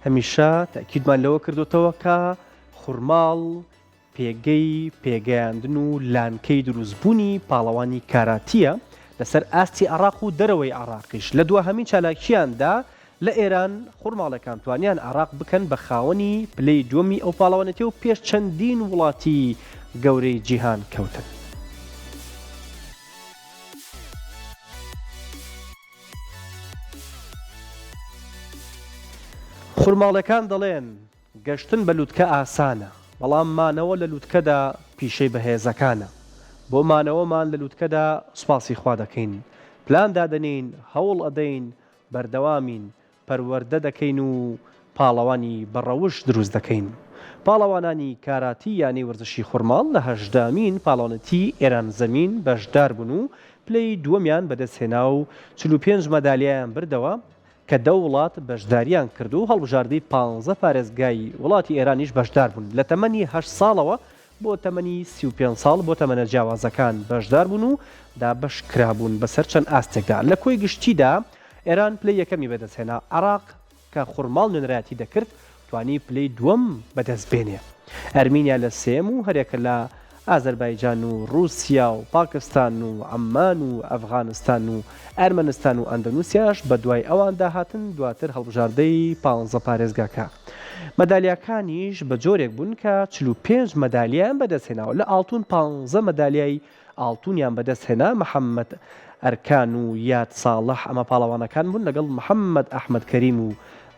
هەمیشە تاکیدمان لەوە کردوتەوە کە خوڕماڵ پێگەی پێگەیاندن و لانکەی دروستبوونی پاڵەوانی کاراتیە لەسەر ئاستی عێراق و دەرەوەی عێراقیش. لە دووهەمین چالاکییاندا لە ئێران خوڕماڵەکان توانیان عێراق بکەن بە خاوەنی پلەی دووەمی ئەو پاڵەوانەتی و پێش چەندین وڵاتی گەورەی جیهان کەوتن. خوڕماڵەکان دەڵێن گەشتن بە لووتکە ئاسانە، بەڵام مانەوە لە لووتکەدا پیشەی بەهێزەکانە. بۆ مانەوەمان لە لووتکەدا سوپاسی خوا دەکەین، پلان دادەنین، هەوڵ ئەدەین، بەردەوامین، پەروەردە دەکەین و پاڵەوانی بەڕەوش دروست دەکەین. پاڵەوانانی کاراتی یانی وەرزشی خوڕماڵ لە هەژدامین پاڵەوانەتی ئێران زەمین بەشدار بوون و پلەی دووەمیان بەدەستهێنا و 45 مەدالیایان بردەوە کە 10 وڵات بەشداریان کرد و هەڵبژاردەی 15 پارێزگای وڵاتی ئێرانیش بەشدار بوون. لە تەمەنی 8 ساڵەوە بۆ تەمەنی 35 ساڵ بۆ تەمەنە جیاوازەکان بەشدار بوون و دابەش کرابوون بەسەر چەند ئاستێکدا. لە کۆی گشتیدا ئێران پلەی یەکەمی بەدەستهێنا. عێراق کە خوڕماڵ نوێنەرایەتی دەکرد توانی پلەی دووەم بەدەست بێنێ. ئەرمینیا لە سێم و هەرێکە لە ئازەربایجان و رووسیا و پاکستان و عەمان و ئەفغانستان و ئەرمەنستان و ئەندەنوسیاش بە دوای ئەواندا هاتن دواتر هەڵبژاردەی 15 پارێزگاکە. مەدالیاکانیش بە جۆرێک بوون کە 45 مەدالیایان بەدەستهێناوە. لە ئاڵتون 15 مەدالیای ئاڵتونیان بەدەستهێنا. محەممەد ئەرکان و یاد ساڵح ئەمە پاڵەوانەکان بوون لەگەڵ محەممەد ئەحمەد کەریم و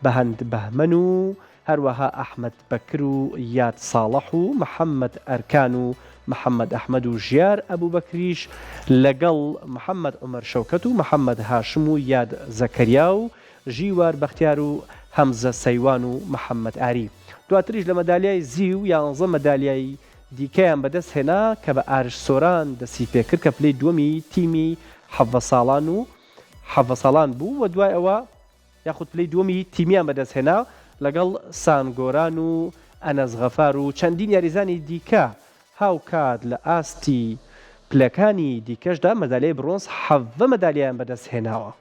بەهەند بەهمەن و هەروەها ئەحمەد بەکر و یاد ساڵح و محەممەد ئەرکان و محەممەد ئەحمەد و ژیار ئەبوو بەکریش لەگەڵ محەممەد عومەر شەوکەت و محەممەد هاشم و یاد زەکەریا و ژیوار بەختیار و هەمزە سەیوان و محەممەد ئاری. دواتریش لە مەدالیای زی و 11 مەدالیای دیکەیان بەدەست هێنا کە بە ئارش سۆران دەستی پێکرد کە پلەی دووەمی تیمی حەڤە ساڵان بوو و دوای ئەوە یاخود پلەی دووەمی تیمیان بەدەست هێنا لەگەڵ سانگۆران و ئەنەس غەفار و چەندین یاریزانی دیکە هاوکات لە ئاستی پلەکانی دیکەشدا مەدالیای برۆنز 7 مەدالیایان بەدەست هێناوە.